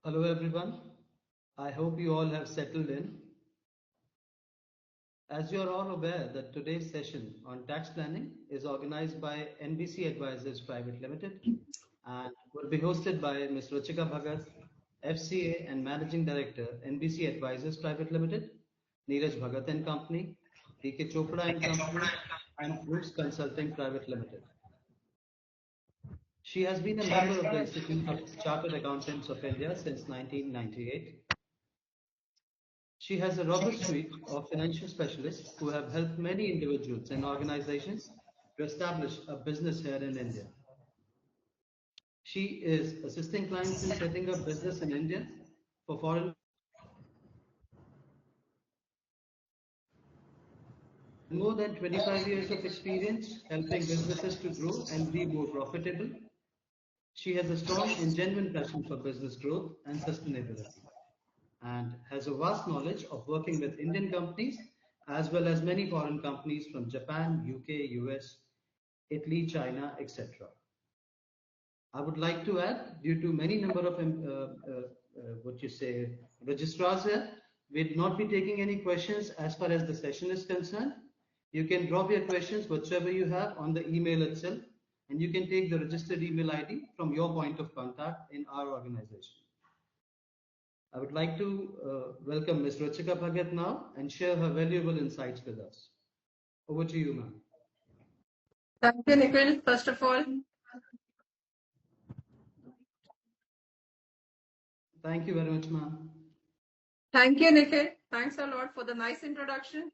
Hello everyone. I hope you all have settled in. As you are all aware that today's session on tax planning is organized by NBC Advisors Private Limited and will be hosted by Ms. Ruchika Bhagat, FCA and Managing Director, NBC Advisors Private Limited, Neeraj Bhagat and Company, DK Chopra and Company, and Brooks Consulting Private Limited. She has been a member of the Institute of Chartered Accountants of India since 1998. She has a robust suite of financial specialists who have helped many individuals and organizations to establish a business here in India. She is assisting clients in setting up business in India for foreign more than 25 years of experience helping businesses to grow and be more profitable. She has a strong and genuine passion for business growth and sustainability, and has a vast knowledge of working with Indian companies as well as many foreign companies from Japan, UK, US, Italy, China, etc. I would like to add, due to many number of registrars here, we'll not be taking any questions as far as the session is concerned. You can drop your questions whatsoever you have on the email itself, and you can take the registered email ID from your point of contact in our organization. I would like to welcome Ms. Ruchika Bhagat now and share her valuable insights with us. Over to you, ma'am. Thank you, Nikhil. First of all, thank you very much, ma'am. Thank you, Nikhil. Thanks a lot for the nice introduction.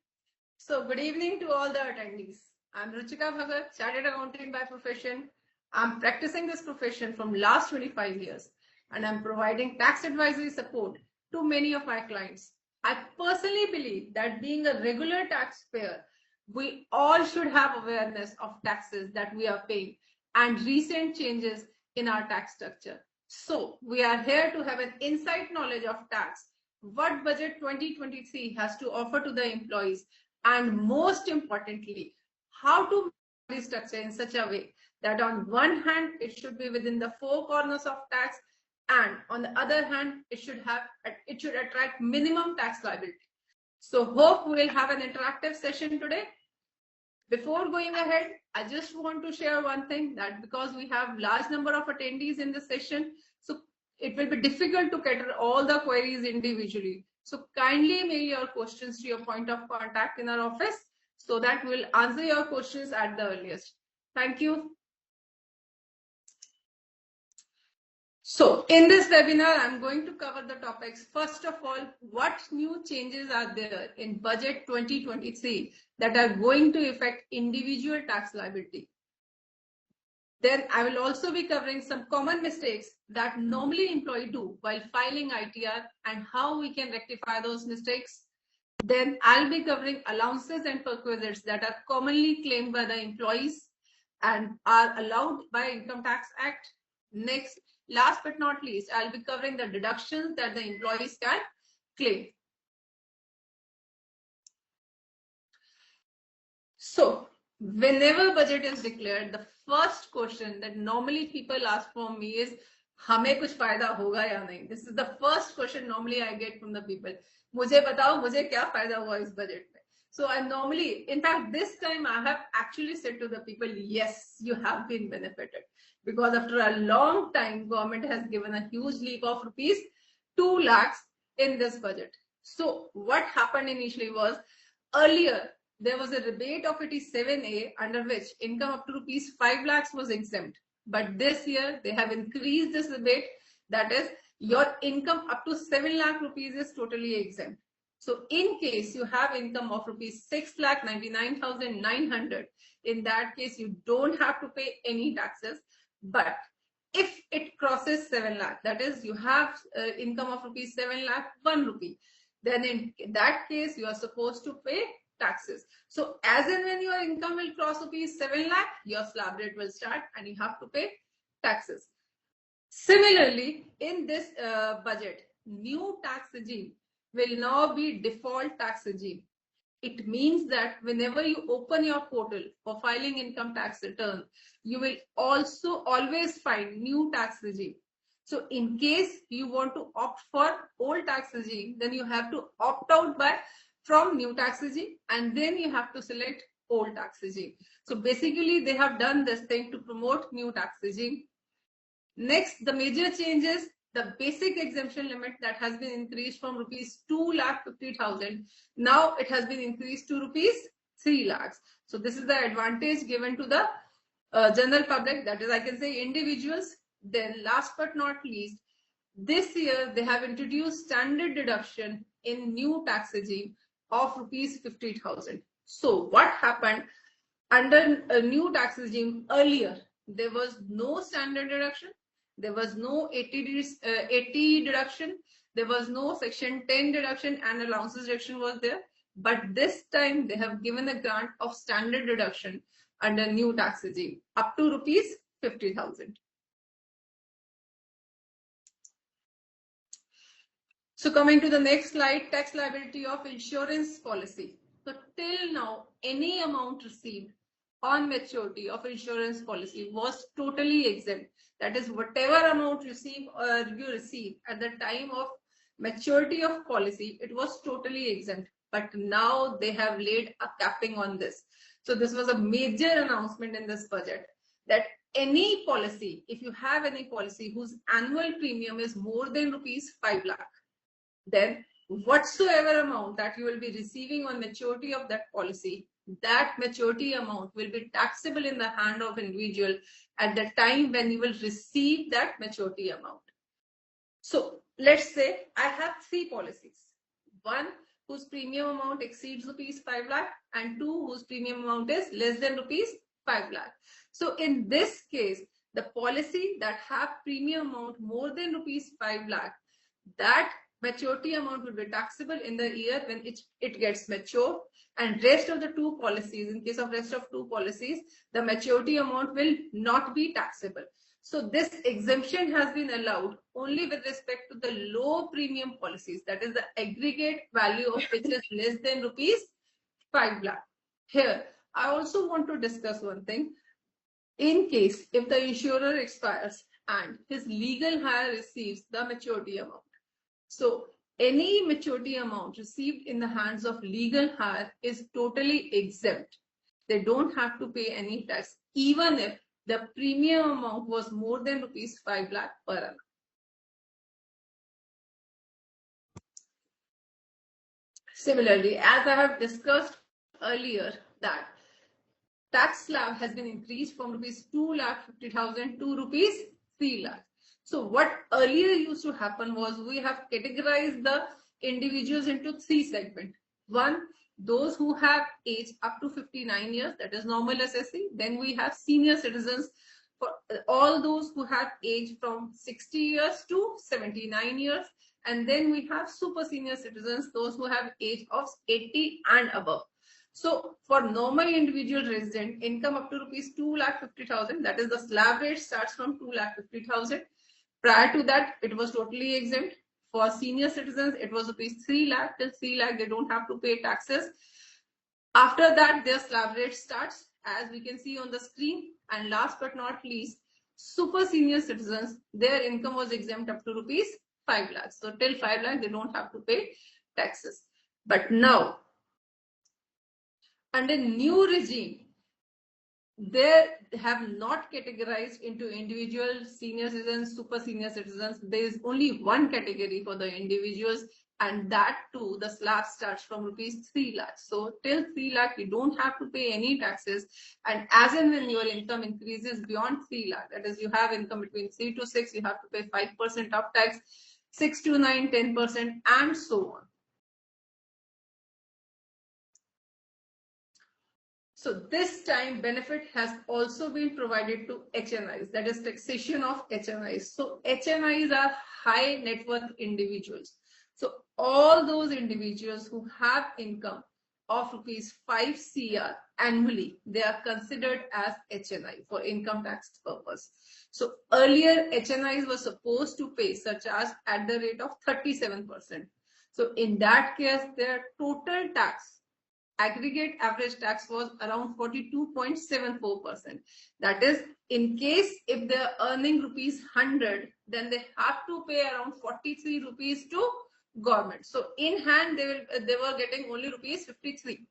So, good evening to all the attendees. I'm Ruchika Bhagat, Chartered Accountant by profession. I'm practicing this profession from last 25 years, and I'm providing tax advisory support to many of my clients. I personally believe that being a regular taxpayer, we all should have awareness of taxes that we are paying and recent changes in our tax structure. So we are here to have an insight knowledge of tax, what budget 2023 has to offer to the employees, and most importantly, how to make this structure in such a way that on one hand, it should be within the four corners of tax, and on the other hand, it should attract minimum tax liability. So hope we will have an interactive session today. Before going ahead, I just want to share one thing, that because we have large number of attendees in this session, so it will be difficult to cater all the queries individually. So kindly mail your questions to your point of contact in our office so that we'll answer your questions at the earliest. Thank you. So in this webinar, I'm going to cover the topics. First of all, what new changes are there in budget 2023 that are going to affect individual tax liability? Then I will also be covering some common mistakes that normally employees do while filing ITR and how we can rectify those mistakes. Then I'll be covering allowances and perquisites that are commonly claimed by the employees and are allowed by Income Tax Act. Next, last but not least, I'll be covering the deductions that the employees can claim. So, whenever budget is declared, the first question that normally people ask from me is, हमें कुछ फायदा होगा या नहीं? This is the first question normally I get from the people. मुझे बताओ, मुझे क्या फायदा हुआ इस budget में? So I normally, in fact, this time I have actually said to the people, yes, you have been benefited, because after a long time, government has given a huge leap of rupees 2 lakhs in this budget. So what happened initially was, earlier there was a rebate of 87A under which income up to rupees 5 lakhs was exempt. But this year they have increased this rebate, that is, your income up to 7 lakh rupees is totally exempt. So in case you have income of rupees 6,99,900, in that case you don't have to pay any taxes. But if it crosses 7 lakh, that is, you have income of rupees 7 lakh 1 rupee, then in that case you are supposed to pay taxes. So as and when your income will cross rupees 7 lakh, your slab rate will start and you have to pay taxes. Similarly, in this budget, new tax regime will now be default tax regime. It means that whenever you open your portal for filing income tax return, you will also always find new tax regime. So in case you want to opt for old tax regime, then you have to opt out from new tax regime, and then you have to select old tax regime. So basically they have done this thing to promote new tax regime. Next, the major changes, the basic exemption limit that has been increased from rupees 2,50,000. Now it has been increased to rupees 3 lakhs. So this is the advantage given to the general public, that is, I can say, individuals. Then last but not least, this year they have introduced standard deduction in new tax regime of rupees 50,000. So what happened under a new tax regime earlier? There was no standard deduction, there was no 80 deduction, there was no section 10 deduction, and allowances deduction was there. But this time they have given a grant of standard deduction under new tax regime up to rupees 50,000. So coming to the next slide, tax liability of insurance policy. So till now, any amount received on maturity of insurance policy was totally exempt. That is, whatever amount you receive at the time of maturity of policy, it was totally exempt. But now they have laid a capping on this. So this was a major announcement in this budget, that any policy, if you have any policy whose annual premium is more than rupees 5 lakh, then whatsoever amount that you will be receiving on maturity of that policy, that maturity amount will be taxable in the hand of individual at the time when you will receive that maturity amount. So let's say I have 3 policies, one whose premium amount exceeds rupees 5 lakh and 2 whose premium amount is less than rupees 5 lakh. So in this case, the policy that have premium amount more than rupees 5 lakh, that maturity amount will be taxable in the year when it gets mature, and rest of the 2 policies, in case of rest of 2 policies, the maturity amount will not be taxable. So this exemption has been allowed only with respect to the low premium policies, that is the aggregate value of which is less than rupees 5 lakh. Here, I also want to discuss one thing. In case if the insurer expires and his legal hire receives the maturity amount, so any maturity amount received in the hands of legal hire is totally exempt. They don't have to pay any tax, even if the premium amount was more than rupees 5 lakh per annum. Similarly, as I have discussed earlier, that tax slab has been increased from rupees 2,50,000 to rupees 3 lakh. So what earlier used to happen was we have categorized the individuals into 3 segments. One, those who have age up to 59 years, that is normal SSC. Then we have senior citizens, for all those who have age from 60 years to 79 years. And then we have super senior citizens, those who have age of 80 and above. So for normal individual resident, income up to rupees 2,50,000, that is the slab rate starts from 2,50,000. Prior to that, it was totally exempt. For senior citizens, it was rupees 3 lakh. Till 3 lakh, they don't have to pay taxes. After that, their slab rate starts, as we can see on the screen. And last but not least, super senior citizens, their income was exempt up to rupees 5 lakhs. So till 5 lakh, they don't have to pay taxes. But now, under new regime, they have not categorized into individual, senior citizens, super senior citizens. There is only one category for the individuals, and that too, the slab starts from rupees 3 lakhs. So till 3 lakh, you don't have to pay any taxes. And as and when your income increases beyond 3 lakh, that is, you have income between 3 to 6, you have to pay 5% of tax, 6 to 9, 10%, and so on. So this time benefit has also been provided to HNIs, that is taxation of HNIs. So HNIs are high net worth individuals. So all those individuals who have income of rupees 5 CR annually, they are considered as HNI for income tax purpose. So earlier HNIs were supposed to pay such as at the rate of 37%. So in that case, their total tax aggregate average tax was around 42.74%. That is, in case if they're earning rupees 100, then they have to pay around 43 rupees to government. So in hand, they were getting only rupees 53,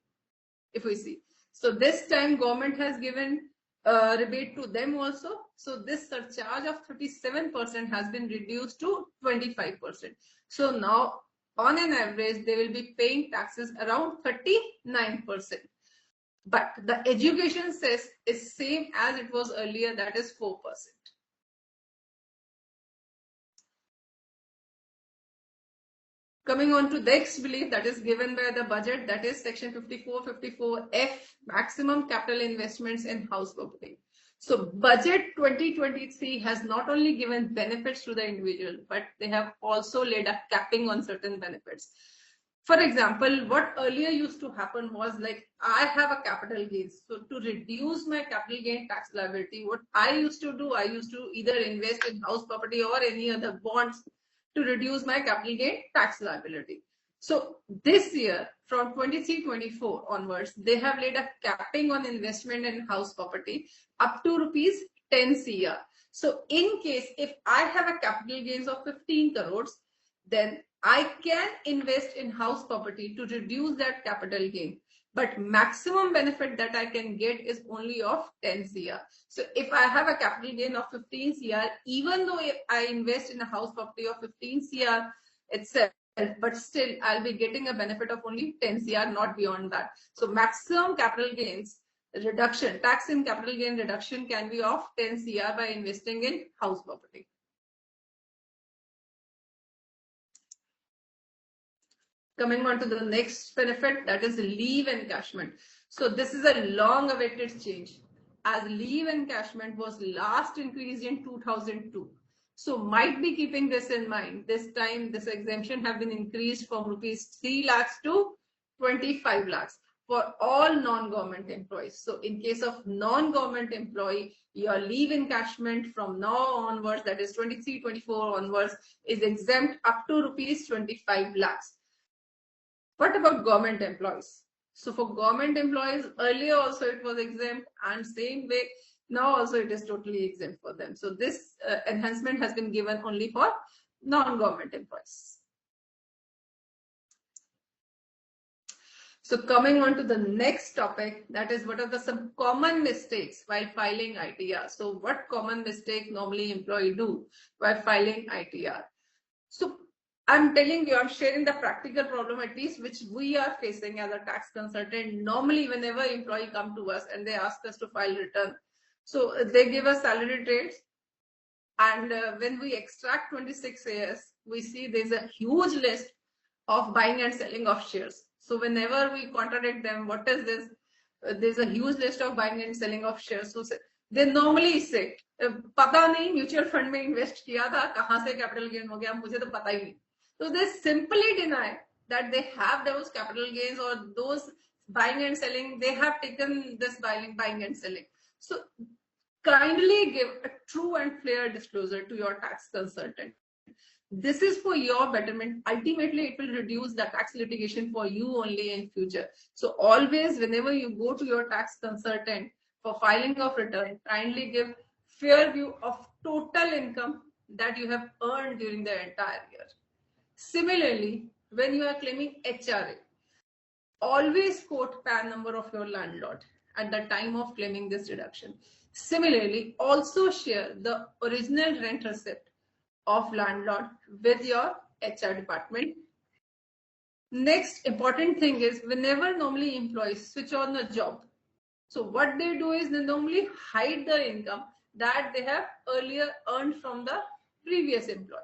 if we see. So this time government has given rebate to them also. So this surcharge of 37% has been reduced to 25%. So now on an average, they will be paying taxes around 39%. But the education cess is same as it was earlier, that is 4%. Coming on to the next belief that is given by the budget, that is section 5454F, maximum capital investments in house property. So budget 2023 has not only given benefits to the individual, but they have also laid a capping on certain benefits. For example, what earlier used to happen was like, I have a capital gains. So to reduce my capital gain tax liability, what I used to do, I used to either invest in house property or any other bonds to reduce my capital gain tax liability. So this year, from 23-24 onwards, they have laid a capping on investment in house property up to rupees 10 CR. So in case if I have a capital gains of 15 crores, then I can invest in house property to reduce that capital gain. But maximum benefit that I can get is only of 10 CR. So if I have a capital gain of 15 CR, even though if I invest in a house property of 15 CR itself, but still I'll be getting a benefit of only 10 CR, not beyond that. So maximum capital gains reduction, tax in capital gain reduction can be of 10 CR by investing in house property. Coming on to the next benefit, that is leave encashment. So this is a long awaited change, as leave encashment was last increased in 2002. So might be keeping this in mind, this time this exemption have been increased from rupees 3 lakhs to 25 lakhs for all non-government employees. So in case of non-government employee, your leave encashment from now onwards, that is 23-24 onwards, is exempt up to rupees 25 lakhs. What about government employees? So for government employees, earlier also it was exempt, and same way now also it is totally exempt for them. So this enhancement has been given only for non-government employees. So coming on to the next topic, that is what are some common mistakes while filing ITR. So what common mistake normally employee do while filing ITR? So I'm telling you, I'm sharing the practical problem at least which we are facing as a tax consultant. Normally, whenever employee come to us and they ask us to file return, so they give us salary trades, and when we extract 26 AS, we see there's a huge list of buying and selling of shares. So whenever we contradict them, what is this? There's a huge list of buying and selling of shares. So they normally say, पता नहीं mutual fund में invest किया था, कहां से capital gain हो गया, मुझे तो पता ही नहीं. So they simply deny that they have those capital gains or those buying and selling, they have taken this buying and selling. So kindly give a true and fair disclosure to your tax consultant. This is for your betterment. Ultimately, it will reduce the tax litigation for you only in future. So always, whenever you go to your tax consultant for filing of return, kindly give fair view of total income that you have earned during the entire year. Similarly, when you are claiming HRA, always quote PAN number of your landlord at the time of claiming this deduction. Similarly, also share the original rent receipt of landlord with your HR department. Next important thing is, whenever normally employees switch on a job, so what they do is they normally hide the income that they have earlier earned from the previous employee.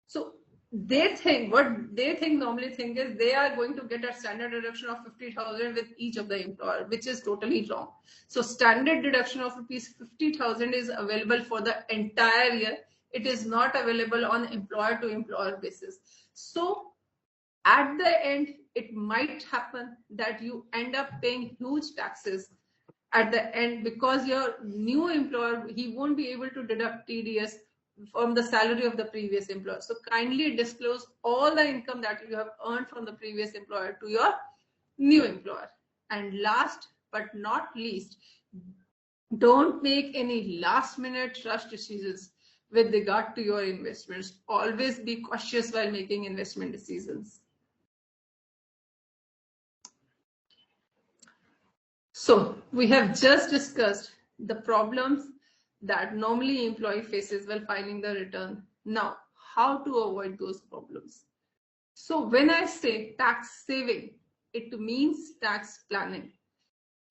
So they think, normally think is they are going to get a standard deduction of 50,000 with each of the employer, which is totally wrong. So standard deduction of rupees 50,000 is available for the entire year. It is not available on employer to employer basis. So at the end, it might happen that you end up paying huge taxes at the end, because your new employer, he won't be able to deduct TDS from the salary of the previous employer. So kindly disclose all the income that you have earned from the previous employer to your new employer. And last but not least, don't make any last minute rush decisions with regard to your investments. Always be cautious while making investment decisions. So we have just discussed the problems that normally employee faces while filing the return. Now, how to avoid those problems? So when I say tax saving, it means tax planning.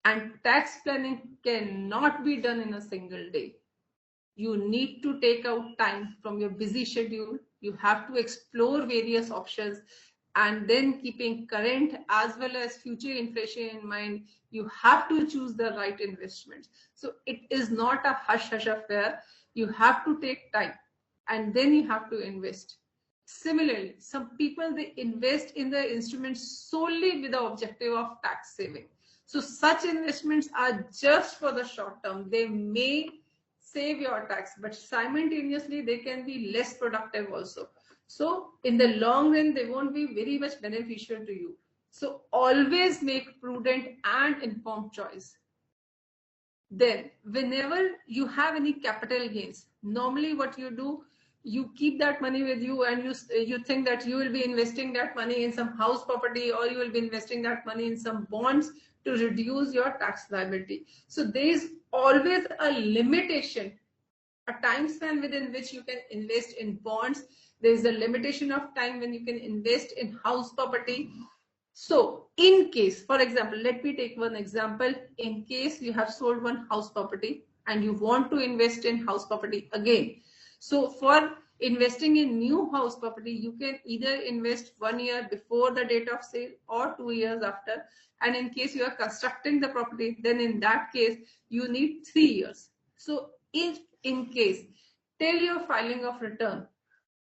And tax planning cannot be done in a single day. You need to take out time from your busy schedule. You have to explore various options, and then keeping current as well as future inflation in mind, you have to choose the right investments. So it is not a hush-hush affair. You have to take time, and then you have to invest. Similarly, some people, they invest in the instruments solely with the objective of tax saving. So such investments are just for the short term. They may save your tax, but simultaneously they can be less productive also. So in the long run, they won't be very much beneficial to you. So always make prudent and informed choice. Then whenever you have any capital gains, normally what you do, you keep that money with you, and you think that you will be investing that money in some house property, or you will be investing that money in some bonds to reduce your tax liability. So there is always a limitation, a time span within which you can invest in bonds. There is a limitation of time when you can invest in house property. So in case, for example, let me take one example. In case you have sold one house property and you want to invest in house property again. So for investing in new house property, you can either invest 1 year before the date of sale or 2 years after. And in case you are constructing the property, then in that case, you need 3 years. So if in case till your filing of return,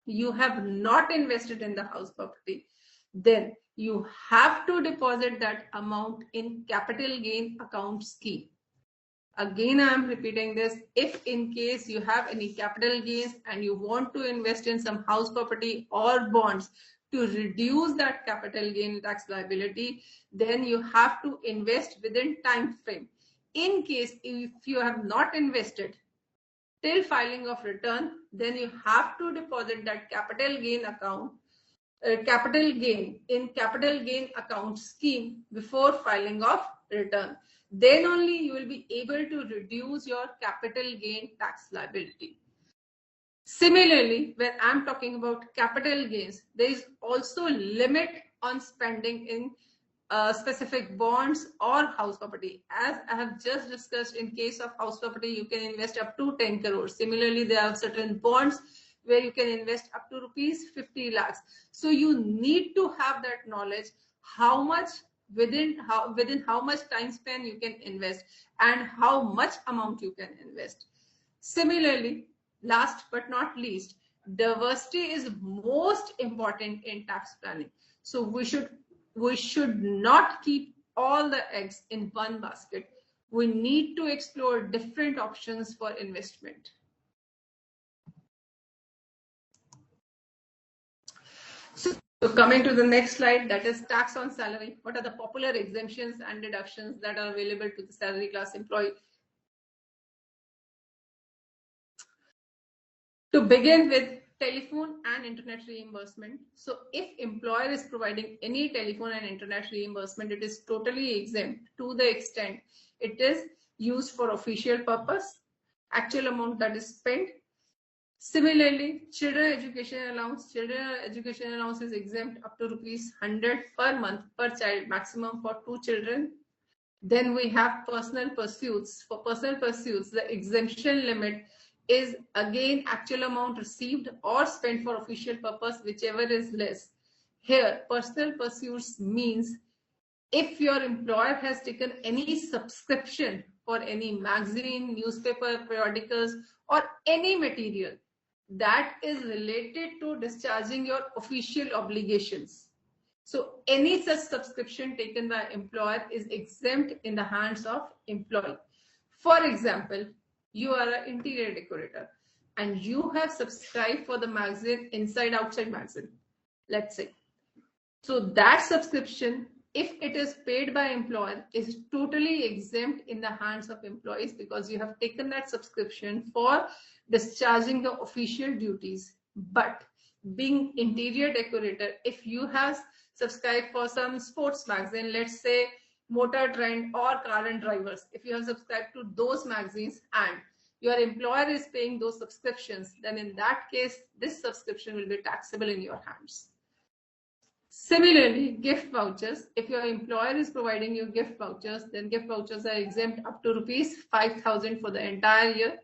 you have not invested in the house property, then you have to deposit that amount in capital gain account scheme. Again, I am repeating this. If in case you have any capital gains and you want to invest in some house property or bonds to reduce that capital gain tax liability, then you have to invest within time frame. In case if you have not invested till filing of return, then you have to deposit that capital gain account capital gain in capital gain account scheme before filing of return. Then only you will be able to reduce your capital gain tax liability. Similarly, when I'm talking about capital gains, there is also limit on spending in specific bonds or house property. As I have just discussed, in case of house property, you can invest up to 10 crores. Similarly, there are certain bonds where you can invest up to rupees 50 lakhs. So you need to have that knowledge, how much within how much time span you can invest and how much amount you can invest. Similarly, last but not least, diversity is most important in tax planning. So we should not keep all the eggs in one basket. We need to explore different options for investment. So coming to the next slide, that is tax on salary. What are the popular exemptions and deductions that are available to the salary class employee? To begin with, telephone and internet reimbursement. So if employer is providing any telephone and internet reimbursement, it is totally exempt to the extent it is used for official purpose, actual amount that is spent. Similarly, children education allowance is exempt up to rupees 100 per month per child, maximum for 2 children. Then we have personal pursuits. For personal pursuits, the exemption limit is again actual amount received or spent for official purpose, whichever is less. Here, personal pursuits means if your employer has taken any subscription for any magazine, newspaper, periodicals, or any material that is related to discharging your official obligations. So any such subscription taken by employer is exempt in the hands of employee. For example, you are an interior decorator and you have subscribed for the magazine Inside Outside magazine, let's say. So that subscription if it is paid by employer, is totally exempt in the hands of employees because you have taken that subscription for discharging the official duties. But being interior decorator, if you have subscribed for some sports magazine, let's say Motor Trend or Car and Drivers, if you have subscribed to those magazines and your employer is paying those subscriptions, then in that case, this subscription will be taxable in your hands. Similarly, gift vouchers, if your employer is providing you gift vouchers, then gift vouchers are exempt up to rupees 5,000 for the entire year.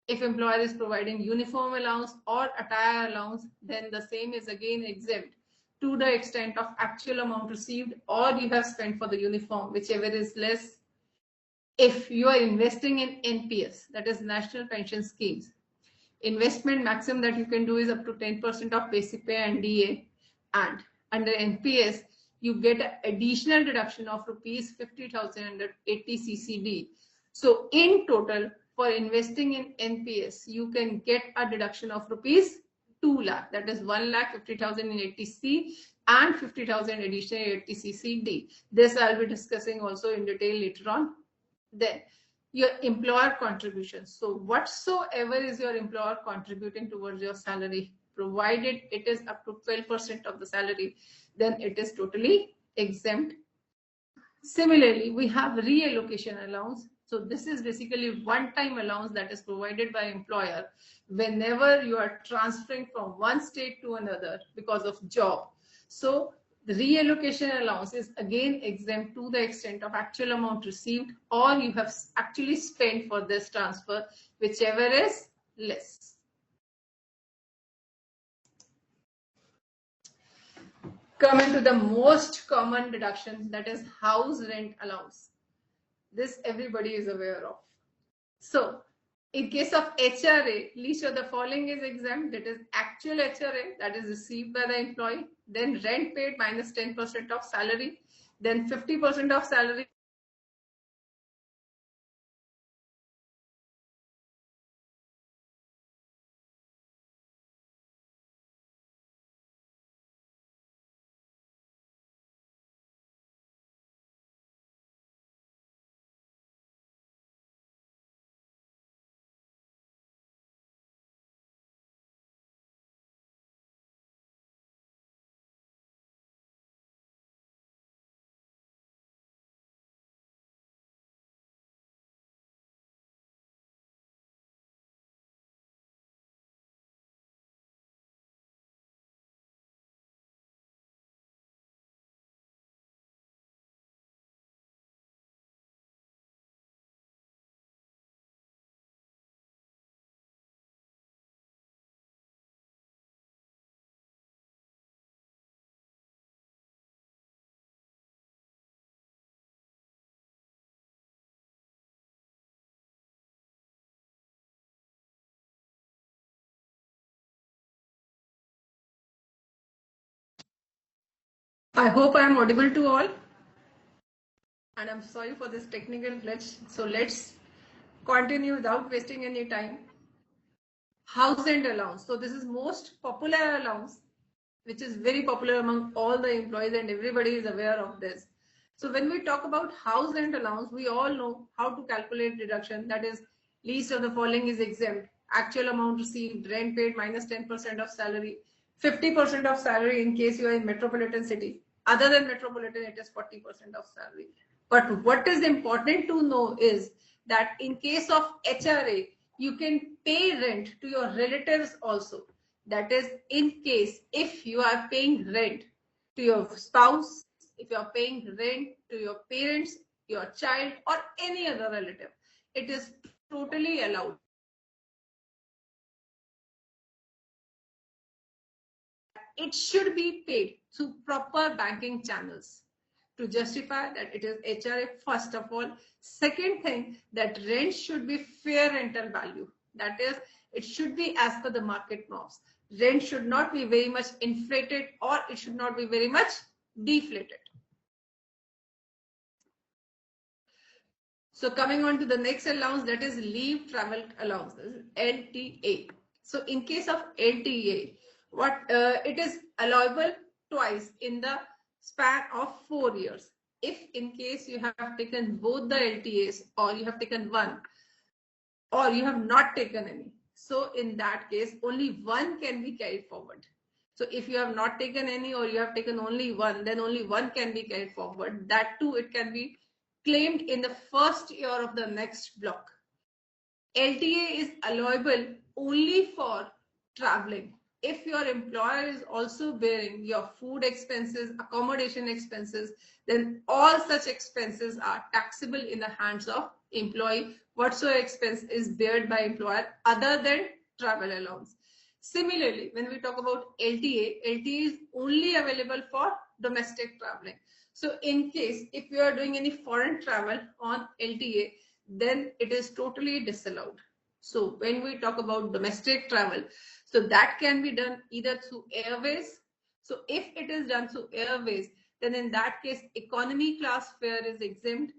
If employer is providing uniform allowance or attire allowance, then the same is again exempt to the extent of actual amount received or you have spent for the uniform, whichever is less. If you are investing in NPS, that is National Pension Schemes, investment maximum that you can do is up to 10% of basic pay and DA, and under NPS you get an additional deduction of rupees 50,000 under 80 CCD. So in total, for investing in NPS, you can get a deduction of rupees 2 lakh, that is 1,50,000 in 80C and 50,000 additional 80CCD. This I'll be discussing also in detail later on. Then your employer contributions. So whatsoever is your employer contributing towards your salary, provided it is up to 12% of the salary, then it is totally exempt. Similarly, we have reallocation allowance. So this is basically one-time allowance that is provided by employer whenever you are transferring from one state to another because of job. So the reallocation allowance is again exempt to the extent of actual amount received or you have actually spent for this transfer, whichever is less. Coming to the most common deduction, that is house rent allowance. This everybody is aware of. So in case of HRA, least of the following is exempt. That is actual HRA that is received by the employee, then rent paid minus 10% of salary, then 50% of salary. I hope I am audible to all. And I'm sorry for this technical glitch. So let's continue without wasting any time. House rent allowance. So this is most popular allowance, which is very popular among all the employees and everybody is aware of this. So when we talk about house rent allowance, we all know how to calculate deduction. That is, least of the following is exempt. Actual amount received, rent paid minus 10% of salary, 50% of salary in case you are in metropolitan city. Other than metropolitan, it is 40% of salary. But what is important to know is that in case of HRA, you can pay rent to your relatives also. That is, in case if you are paying rent to your spouse, if you are paying rent to your parents, your child, or any other relative, it is totally allowed. It should be paid through proper banking channels to justify that it is HRA, first of all. Second thing, that rent should be fair rental value. That is, it should be as per the market norms. Rent should not be very much inflated or it should not be very much deflated. So coming on to the next allowance, that is leave travel allowance, LTA. So in case of LTA, what it is allowable twice in the span of 4 years. If in case you have taken both the LTAs, or you have taken one, or you have not taken any, so in that case only one can be carried forward. So if you have not taken any, or you have taken only one, then only one can be carried forward. That too, it can be claimed in the first year of the next block. LTA is allowable only for traveling. If your employer is also bearing your food expenses, accommodation expenses, then all such expenses are taxable in the hands of employee, whatsoever expense is borne by employer other than travel allowance. Similarly, when we talk about LTA is only available for domestic traveling. So in case if you are doing any foreign travel on LTA, then it is totally disallowed. So when we talk about domestic travel, so that can be done either through airways. So if it is done through airways, then in that case economy class fare is exempt.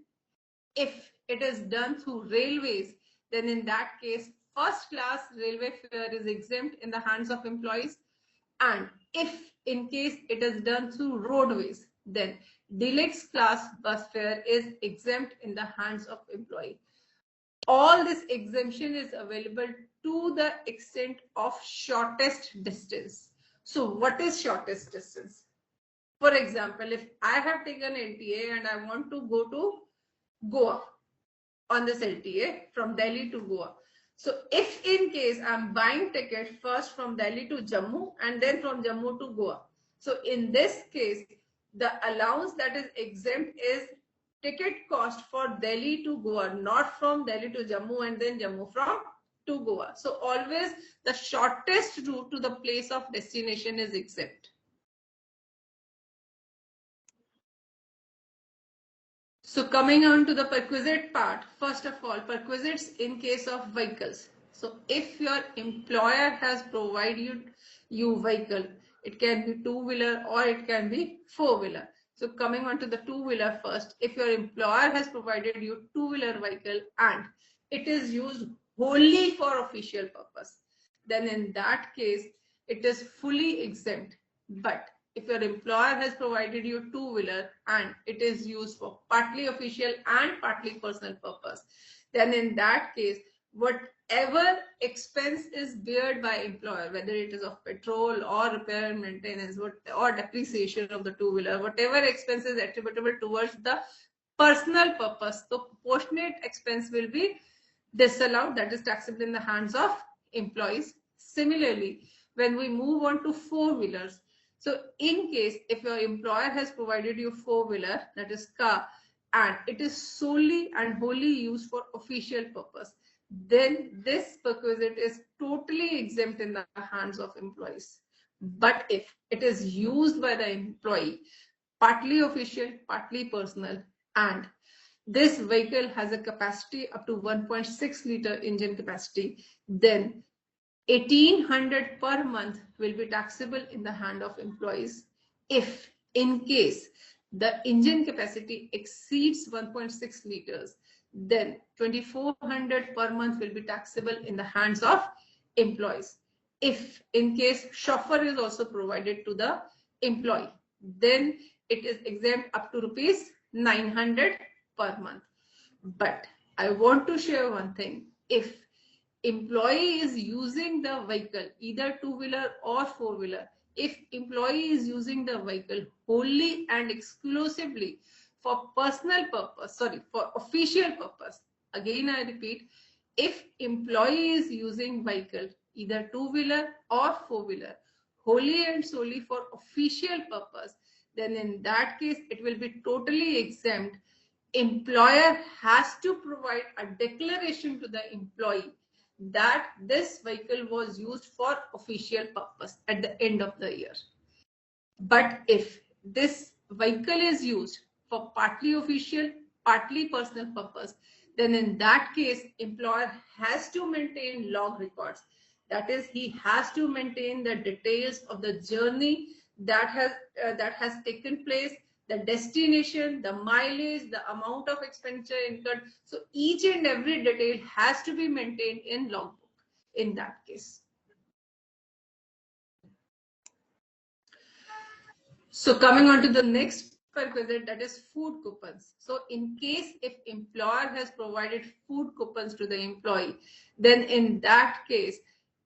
If it is done through railways, then in that case first class railway fare is exempt in the hands of employees. And if in case it is done through roadways, then deluxe class bus fare is exempt in the hands of employee. All this exemption is available to the extent of shortest distance. So what is shortest distance? For example, if I have taken LTA and I want to go to Goa on this LTA from Delhi to Goa. So if in case I'm buying ticket first from Delhi to Jammu and then from Jammu to Goa. So in this case, the allowance that is exempt is ticket cost for Delhi to Goa, not from Delhi to Jammu and then Jammu from to Goa. So always the shortest route to the place of destination is exempt. So coming on to the perquisite part, first of all, perquisites in case of vehicles. So if your employer has provided you vehicle, it can be two-wheeler or it can be four-wheeler. So coming on to the two-wheeler first, if your employer has provided you two-wheeler vehicle and it is used wholly for official purpose, then in that case, it is fully exempt. But if your employer has provided you two-wheeler and it is used for partly official and partly personal purpose, then in that case, whatever expense is borne by employer, whether it is of petrol or repair and maintenance or depreciation of the two-wheeler, whatever expense is attributable towards the personal purpose, the proportionate expense will be disallowed, that is taxable in the hands of employees. Similarly, when we move on to four-wheelers, so in case if your employer has provided you four-wheeler, that is car, and it is solely and wholly used for official purpose, then this perquisite is totally exempt in the hands of employees. But if it is used by the employee, partly official, partly personal, and this vehicle has a capacity up to 1.6 liter engine capacity, then 1800 per month will be taxable in the hand of employees. If in case the engine capacity exceeds 1.6 liters, then 2400 per month will be taxable in the hands of employees. If in case chauffeur is also provided to the employee, then it is exempt up to rupees 900 per month. But I want to share one thing. If employee is using the vehicle, either two-wheeler or four-wheeler, if employee is using the vehicle wholly and exclusively for personal purpose, for official purpose, again I repeat, if employee is using vehicle, either two-wheeler or four-wheeler, wholly and solely for official purpose, then in that case it will be totally exempt. Employer has to provide a declaration to the employee that this vehicle was used for official purpose at the end of the year. But if this vehicle is used for partly official, partly personal purpose, then in that case, employer has to maintain log records. That is, he has to maintain the details of the journey that has taken place, the destination, the mileage, the amount of expenditure incurred. So each and every detail has to be maintained in logbook in that case. So coming on to the next perquisite, that is food coupons. So in case if employer has provided food coupons to the employee, then in that case,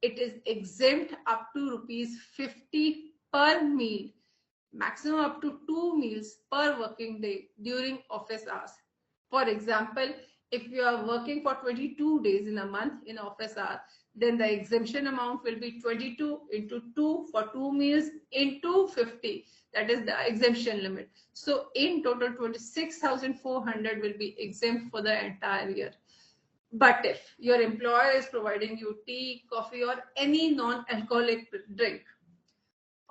it is exempt up to rupees 50 per meal, maximum up to 2 meals per working day during office hours. For example, if you are working for 22 days in a month in office hours, then the exemption amount will be 22 into 2 for 2 meals into 50. That is the exemption limit. So in total, 26,400 will be exempt for the entire year. But if your employer is providing you tea, coffee, or any non-alcoholic drink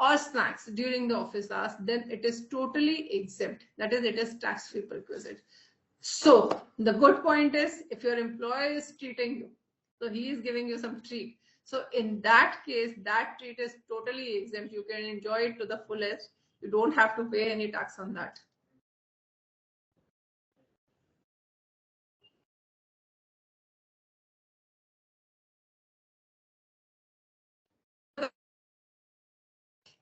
or snacks during the office hours, then it is totally exempt. That is, it is tax-free perquisite. So the good point is, if your employer is treating you, so he is giving you some treat. So in that case, that treat is totally exempt. You can enjoy it to the fullest. You don't have to pay any tax on that.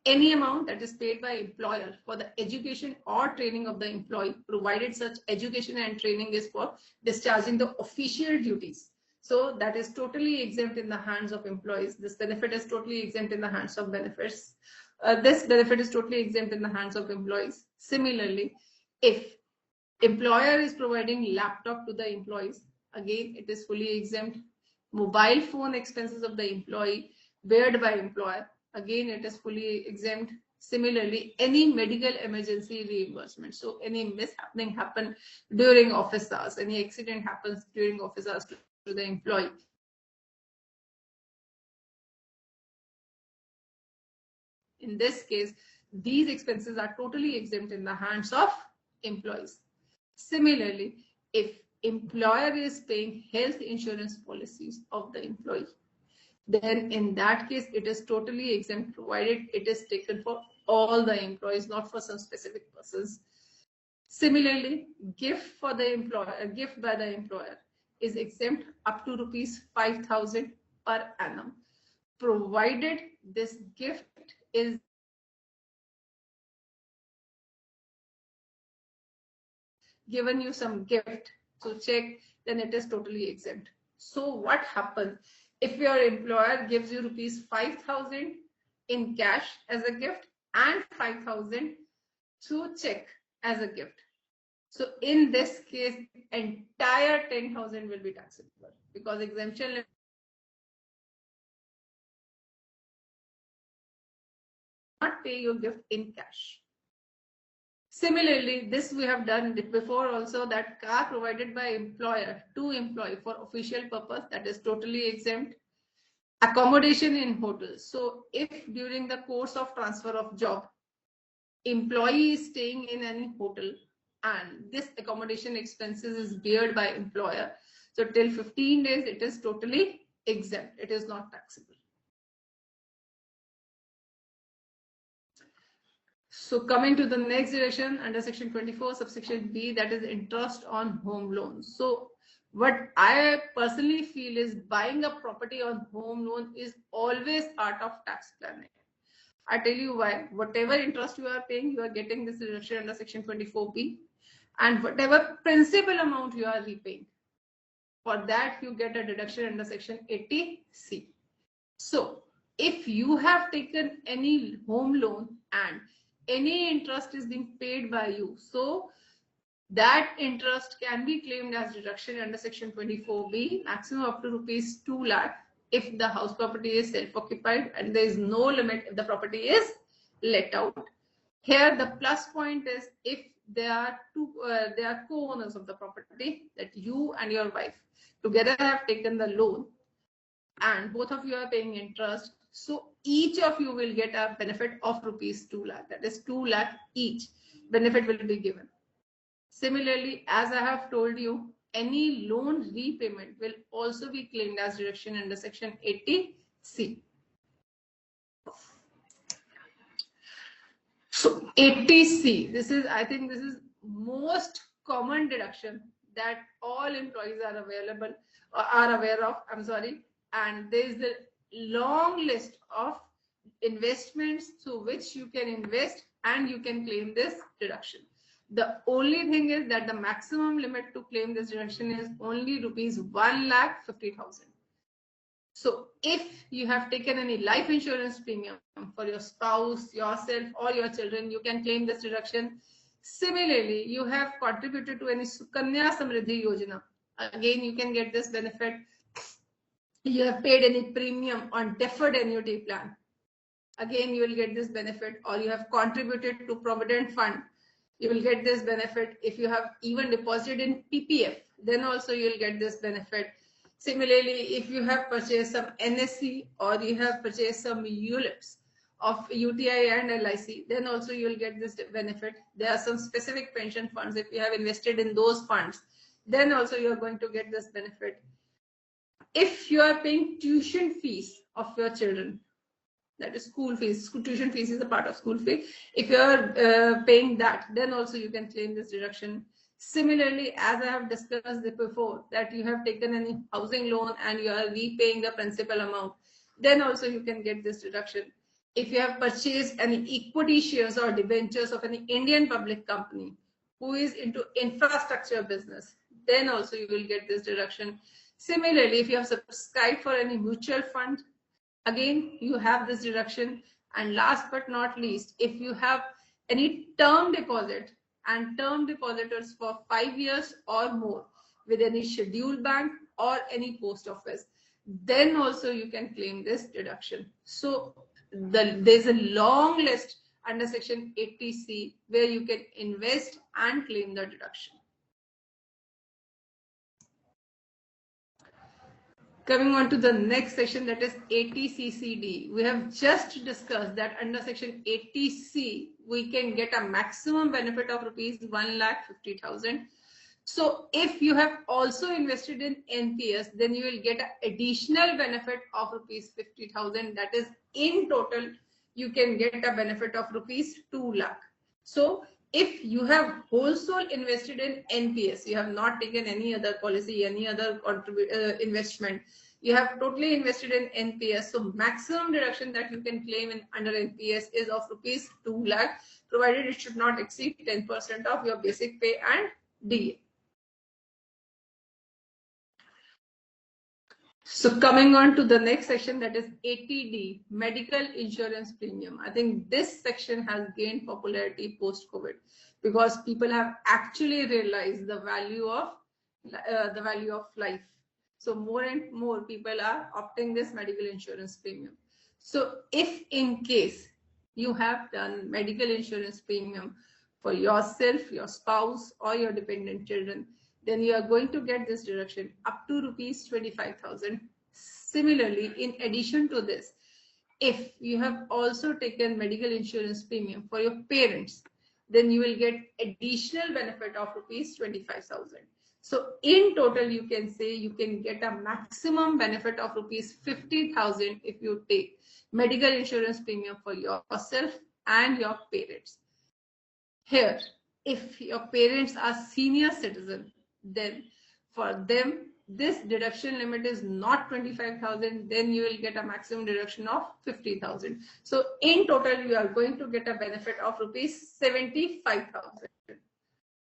Any amount that is paid by employer for the education or training of the employee, provided such education and training is for discharging the official duties. So that is totally exempt in the hands of employees. This benefit is totally exempt in the hands of benefits. This benefit is totally exempt in the hands of employees. Similarly, if employer is providing laptop to the employees, again, it is fully exempt. Mobile phone expenses of the employee beared by employer, again, it is fully exempt. Similarly, any medical emergency reimbursement. So any mishappening happen during office hours, any accident happens during office hours to the employee. In this case, these expenses are totally exempt in the hands of employees. Similarly, if employer is paying health insurance policies of the employee, then in that case, it is totally exempt, provided it is taken for all the employees, not for some specific persons. Similarly, gift for the employer, gift by the employer is exempt up to rupees 5,000 per annum, provided this gift is given you some gift, so check, then it is totally exempt. So what happens if your employer gives you rupees 5,000 in cash as a gift and 5,000 through check as a gift? So in this case, entire 10,000 will be taxable because exemption not pay your gift in cash. Similarly, this we have done before also, that car provided by employer to employee for official purpose, that is totally exempt. Accommodation in hotels. So if during the course of transfer of job, employee is staying in any hotel and this accommodation expenses is beared by employer, so till 15 days it is totally exempt. It is not taxable. So coming to the next direction under section 24 subsection B, that is interest on home loans. So what I personally feel is buying a property on home loan is always part of tax planning. I tell you why. Whatever interest you are paying, you are getting this deduction under section 24B, and whatever principal amount you are repaying, for that you get a deduction under section 80C. So if you have taken any home loan and any interest is being paid by you, so that interest can be claimed as deduction under section 24B, maximum up to rupees 2 lakh if the house property is self-occupied, and there is no limit if the property is let out. Here the plus point is if they are co-owners of the property, that you and your wife together have taken the loan and both of you are paying interest, so each of you will get a benefit of rupees 2 lakh, that is 2 lakh each benefit will be given. Similarly, as I have told you, any loan repayment will also be claimed as deduction under section 80C. So 80C, this is, I think this is most common deduction that all employees are aware of, I'm sorry, and there is the long list of investments through which you can invest and you can claim this deduction. The only thing is that the maximum limit to claim this deduction is only rupees 1,50,000. So if you have taken any life insurance premium for your spouse, yourself, or your children, you can claim this deduction. Similarly, you have contributed to any Sukanya Samriddhi Yojana. Again, you can get this benefit. You have paid any premium on deferred annuity plan. Again, you will get this benefit. Or you have contributed to Provident Fund. You will get this benefit. If you have even deposited in PPF, then also you will get this benefit. Similarly, if you have purchased some NSC or you have purchased some ULIPs of UTI and LIC, then also you will get this benefit. There are some specific pension funds. If you have invested in those funds, then also you are going to get this benefit. If you are paying tuition fees of your children, that is school fees, tuition fees is a part of school fee. If you are paying that, then also you can claim this deduction. Similarly, as I have discussed before, that you have taken any housing loan and you are repaying the principal amount, then also you can get this deduction. If you have purchased any equity shares or debentures of any Indian public company who is into infrastructure business, then also you will get this deduction. Similarly, if you have subscribed for any mutual fund, again, you have this deduction. And last but not least, if you have any term deposit and term depositors for 5 years or more with any scheduled bank or any post office, then also you can claim this deduction. So there's a long list under section 80C where you can invest and claim the deduction. Coming on to the next section, that is 80CCD. We have just discussed that under section 80C, we can get a maximum benefit of rupees 1,50,000. So if you have also invested in NPS, then you will get an additional benefit of rupees 50,000. That is, in total, you can get a benefit of rupees 2 lakh. So if you have wholesale invested in NPS, you have not taken any other policy, any other investment, you have totally invested in NPS. So maximum deduction that you can claim in under NPS is of rupees 2 lakh, provided it should not exceed 10% of your basic pay and DA. So coming on to the next section, that is 80D, medical insurance premium. I think this section has gained popularity post-COVID because people have actually realized the value of life. So more and more people are opting this medical insurance premium. So if in case you have done medical insurance premium for yourself, your spouse, or your dependent children, then you are going to get this deduction up to rupees 25,000. Similarly, in addition to this, if you have also taken medical insurance premium for your parents, then you will get additional benefit of rupees 25,000. So in total, you can say you can get a maximum benefit of rupees 50,000 if you take medical insurance premium for yourself and your parents. Here, if your parents are senior citizens, then for them, this deduction limit is not 25,000, then you will get a maximum deduction of 50,000. So in total, you are going to get a benefit of rupees 75,000.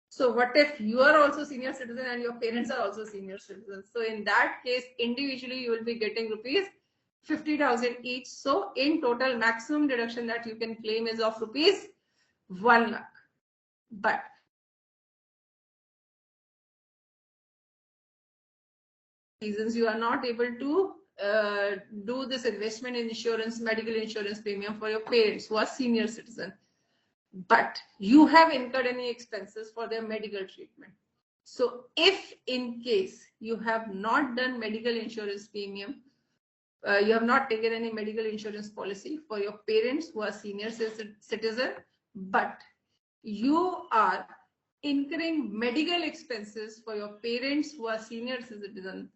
So what if you are also senior citizen and your parents are also senior citizens? So in that case, individually, you will be getting rupees 50,000 each. So in total, maximum deduction that you can claim is of rupees 1 lakh. But reasons you are not able to do this investment in insurance, medical insurance premium for your parents who are senior citizen, but you have incurred any expenses for their medical treatment. So if in case you have not done medical insurance premium, you have not taken any medical insurance policy for your parents who are senior citizen, but you are incurring medical expenses for your parents who are senior citizen,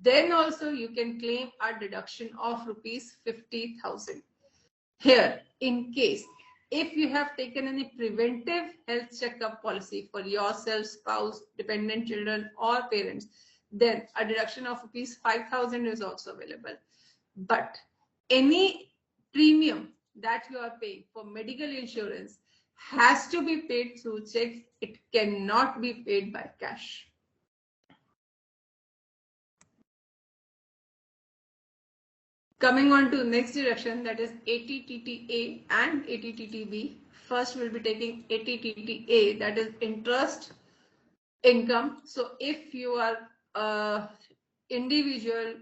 then also you can claim a deduction of rupees 50,000. Here, in case if you have taken any preventive health checkup policy for yourself, spouse, dependent children, or parents, then a deduction of rupees 5,000 is also available. But any premium that you are paying for medical insurance has to be paid through checks. It cannot be paid by cash. Coming on to next deduction, that is ATTTA and ATTTB. First we'll be taking ATTTA, that is interest income. So if you are a individual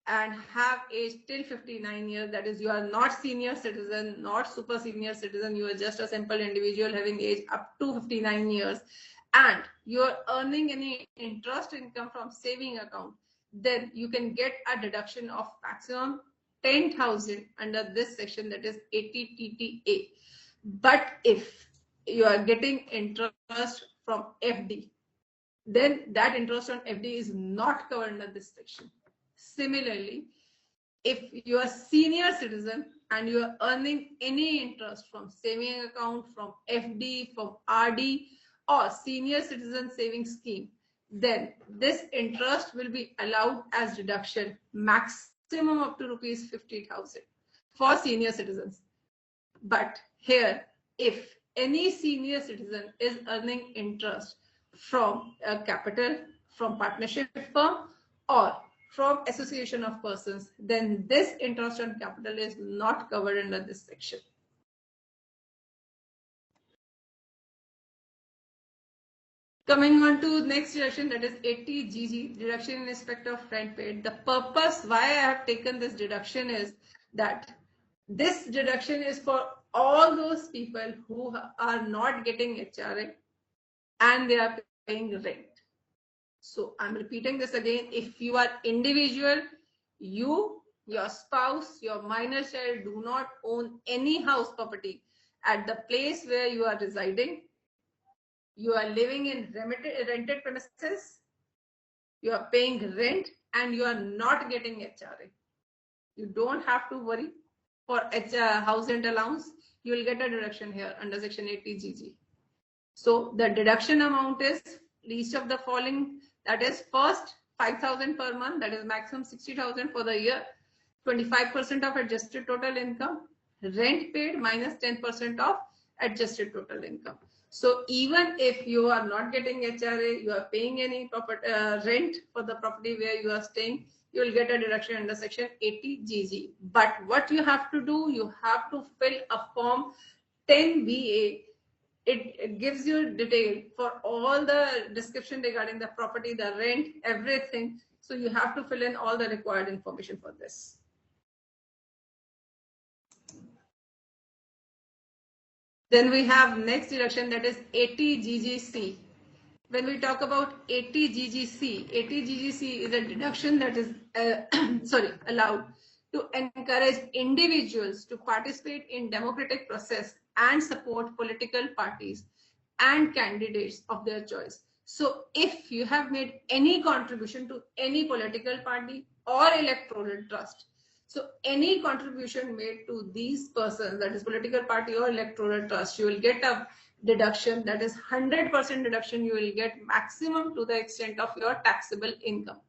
and have age till 59 years, that is you are not senior citizen, not super senior citizen, you are just a simple individual having age up to 59 years, and you are earning any interest income from saving account, then you can get a deduction of maximum 10,000 under this section, that is ATTTA. But if you are getting interest from FD, then that interest on FD is not covered under this section. Similarly, if you are senior citizen and you are earning any interest from saving account, from FD, from RD or senior citizen savings scheme, then this interest will be allowed as deduction maximum up to rupees 50,000 for senior citizens. But here, if any senior citizen is earning interest from a capital, from partnership firm or from association of persons, then this interest on capital is not covered under this section. Coming on to next deduction, that is ATGG, deduction in respect of rent paid. The purpose why I have taken this deduction is that this deduction is for all those people who are not getting HRA and they are paying rent. So I'm repeating this again. If you are individual, you, your spouse, your minor child do not own any house property at the place where you are residing. You are living in rented premises. You are paying rent and you are not getting HRA. You don't have to worry for house rent allowance. You will get a deduction here under section 80GG. So the deduction amount is least of the following. That is first 5,000 per month. That is maximum 60,000 for the year. 25% of adjusted total income. Rent paid minus 10% of adjusted total income. So even if you are not getting HRA, you are paying any rent for the property where you are staying, you will get a deduction under section 80GG. But what you have to do, you have to fill a form 10BA. It gives you detail for all the description regarding the property, the rent, everything. So you have to fill in all the required information for this. Then we have next deduction, that is ATGGC. When we talk about ATGGC is a deduction that is allowed to encourage individuals to participate in democratic process and support political parties and candidates of their choice. So if you have made any contribution to any political party or electoral trust, so any contribution made to these persons, that is political party or electoral trust, you will get a deduction, that is 100% deduction you will get maximum to the extent of your taxable income.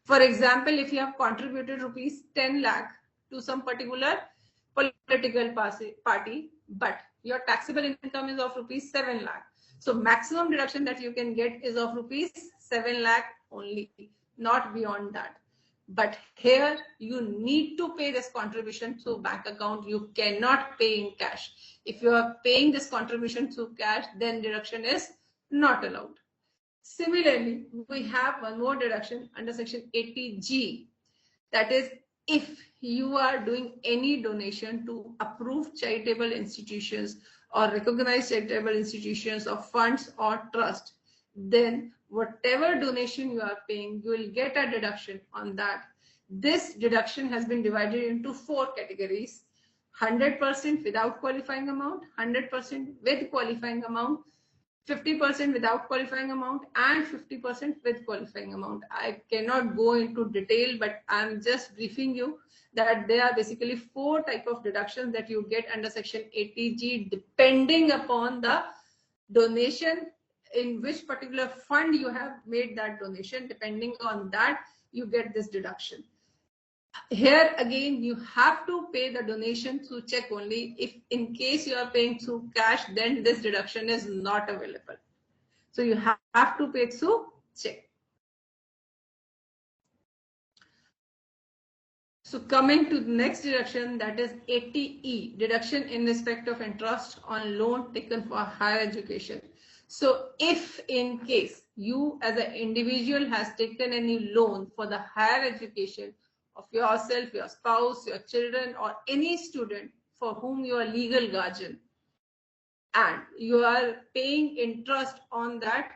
For example, if you have contributed rupees 10 lakh to some particular political party, but your taxable income is of rupees 7 lakh. So maximum deduction that you can get is of rupees 7 lakh only, not beyond that. But here you need to pay this contribution through bank account. You cannot pay in cash. If you are paying this contribution through cash, then deduction is not allowed. Similarly, we have one more deduction under section 80G. That is, if you are doing any donation to approved charitable institutions or recognized charitable institutions or funds or trust, then whatever donation you are paying, you will get a deduction on that. This deduction has been divided into 4 categories: 100% without qualifying amount, 100% with qualifying amount, 50% without qualifying amount, and 50% with qualifying amount. I cannot go into detail, but I'm just briefing you that there are basically 4 types of deductions that you get under section 80G depending upon the donation, in which particular fund you have made that donation. Depending on that, you get this deduction. Here again, you have to pay the donation through check only. If in case you are paying through cash, then this deduction is not available. So you have to pay through check. So coming to the next deduction, that is 80E, deduction in respect of interest on loan taken for higher education. So if in case you as an individual has taken any loan for the higher education of yourself, your spouse, your children, or any student for whom you are legal guardian, and you are paying interest on that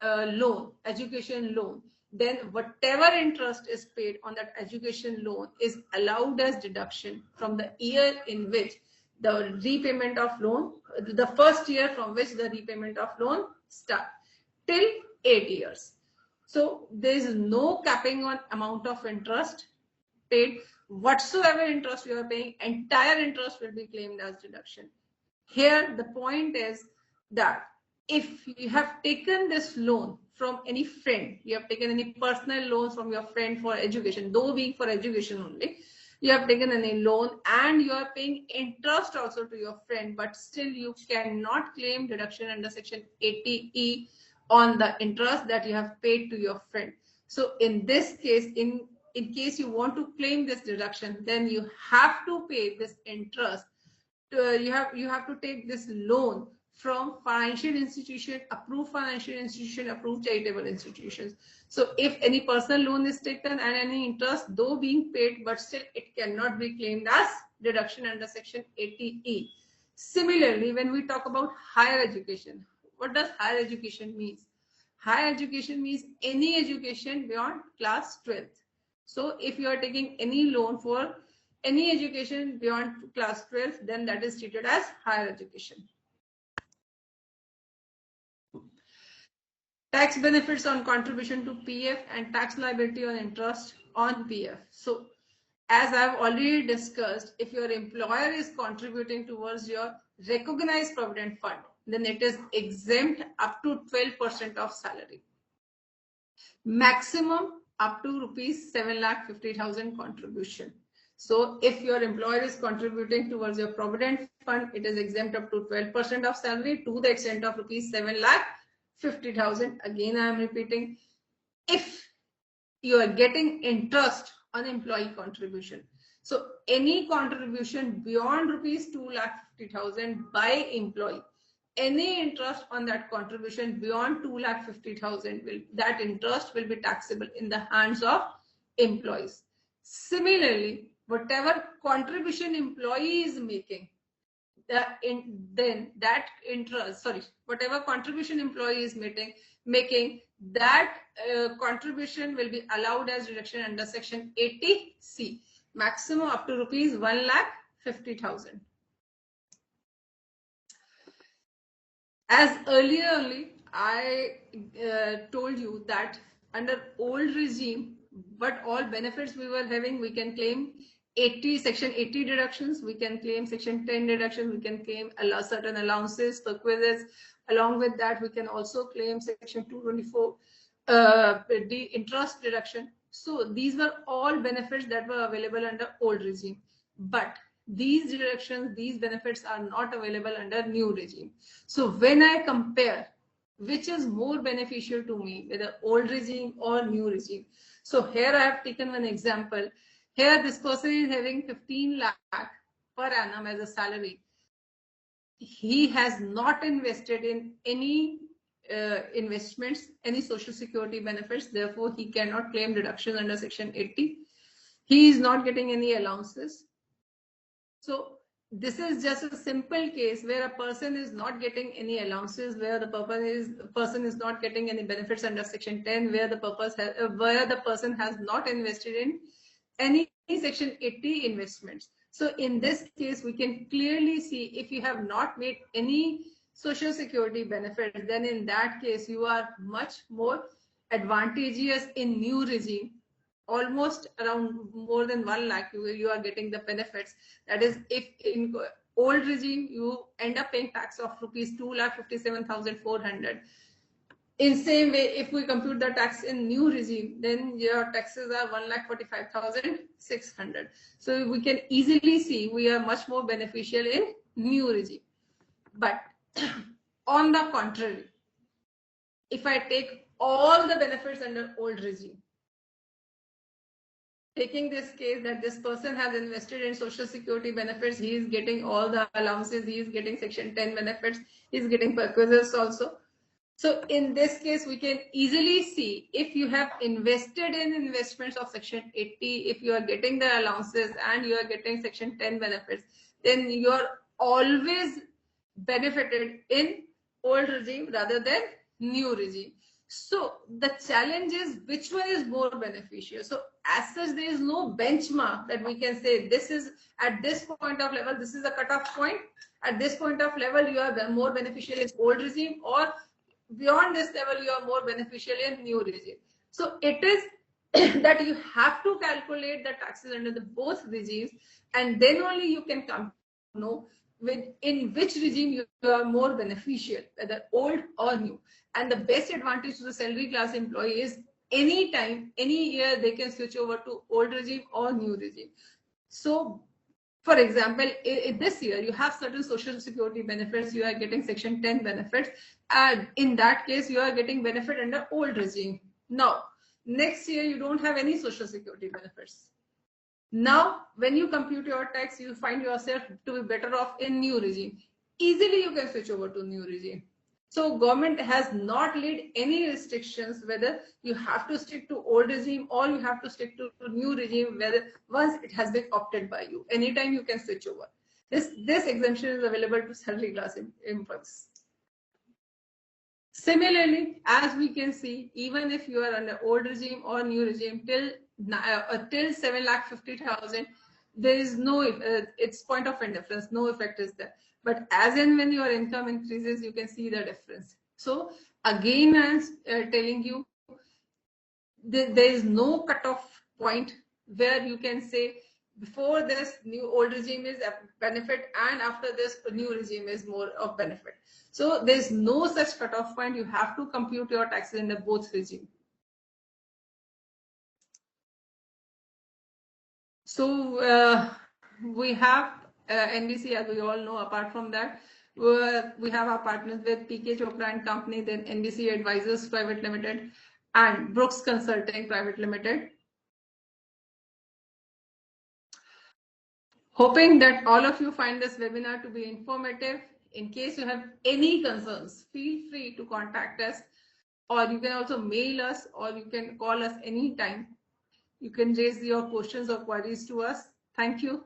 loan, education loan, then whatever interest is paid on that education loan is allowed as deduction from the year in which the repayment of loan, the first year from which the repayment of loan start, till 8 years. So there is no capping on amount of interest paid. Whatsoever interest you are paying, entire interest will be claimed as deduction. Here the point is that if you have taken this loan from any friend, you have taken any personal loans from your friend for education, though being for education only, you have taken any loan and you are paying interest also to your friend, but still you cannot claim deduction under section 80E on the interest that you have paid to your friend. So in this case, in case you want to claim this deduction, then you have to pay this interest. You have to take this loan from financial institution, approved charitable institutions. So if any personal loan is taken and any interest though being paid, but still it cannot be claimed as deduction under section 80E. Similarly, when we talk about higher education, what does higher education means? Higher education means any education beyond class 12th. So if you are taking any loan for any education beyond class 12, then that is treated as higher education. Tax benefits on contribution to PF and tax liability on interest on PF. So as I've already discussed, if your employer is contributing towards your recognized provident fund, then it is exempt up to 12% of salary. Maximum up to rupees 7,50,000 contribution. So if your employer is contributing towards your provident fund, it is exempt up to 12% of salary to the extent of rupees 7,50,000. Again, I am repeating, if you are getting interest on employee contribution. So any contribution beyond rupees 2,50,000 by employee, any interest on that contribution beyond 2,50,000 that interest will be taxable in the hands of employees. Similarly, whatever contribution employee is making, then that interest, whatever contribution employee is making, that contribution will be allowed as deduction under section 80C, maximum up to rupees 1,50,000. As earlier only, I told you that under old regime, what all benefits we were having, we can claim section 80 deductions, we can claim section 10 deductions, we can claim certain allowances, perquisites. Along with that, we can also claim section 224, the interest deduction. So these were all benefits that were available under old regime. But these deductions, these benefits are not available under new regime. So when I compare which is more beneficial to me, whether old regime or new regime. So here I have taken an example. Here this person is having 15 lakh per annum as a salary. He has not invested in any investments, any social security benefits. Therefore, he cannot claim deduction under section 80. He is not getting any allowances. So this is just a simple case where a person is not getting any allowances, where the person is not getting any benefits under section 10, where the person has not invested in any section 80 investments. So in this case, we can clearly see if you have not made any social security benefits, then in that case you are much more advantageous in new regime. Almost around more than 1 lakh you are getting the benefits. That is, if in old regime you end up paying tax of rupees 2,57,400. In same way, if we compute the tax in new regime, then your taxes are 1,45,600. So we can easily see we are much more beneficial in new regime. But on the contrary, if I take all the benefits under old regime, taking this case that this person has invested in social security benefits, he is getting all the allowances, he is getting section 10 benefits, he is getting perquisites also. So in this case, we can easily see if you have invested in investments of section 80, if you are getting the allowances and you are getting section 10 benefits, then you are always benefited in old regime rather than new regime. So the challenge is which one is more beneficial. So as such, there is no benchmark that we can say this is at this point of level, this is a cutoff point. At this point of level, you are more beneficial in old regime, or beyond this level, you are more beneficial in new regime. So it is that you have to calculate the taxes under the both regimes, and then only you can come to know in which regime you are more beneficial, whether old or new. And the best advantage to the salary class employee is any time, any year, they can switch over to old regime or new regime. So for example, this year you have certain social security benefits, you are getting section 10 benefits, and in that case you are getting benefit under old regime. Now next year you don't have any social security benefits. Now when you compute your tax, you find yourself to be better off in new regime. Easily you can switch over to new regime. So government has not laid any restrictions whether you have to stick to old regime or you have to stick to new regime, whether once it has been opted by you. Anytime you can switch over. This exemption is available to salary class employees. Similarly, as we can see, even if you are under old regime or new regime till 7,50,000, there is no it's point of indifference, no effect is there. But as and when your income increases, you can see the difference. So again, I'm telling you, there is no cutoff point where you can say before this new old regime is a benefit and after this new regime is more of benefit. So there's no such cutoff point. You have to compute your taxes in the both regime. So we have NBC, as we all know. Apart from that, we have our partners with PK Chopra and Company, then NBC Advisors Private Limited, and Brooks Consulting Private Limited. Hoping that all of you find this webinar to be informative. In case you have any concerns, feel free to contact us, or you can also mail us, or you can call us anytime. You can raise your questions or queries to us. Thank you.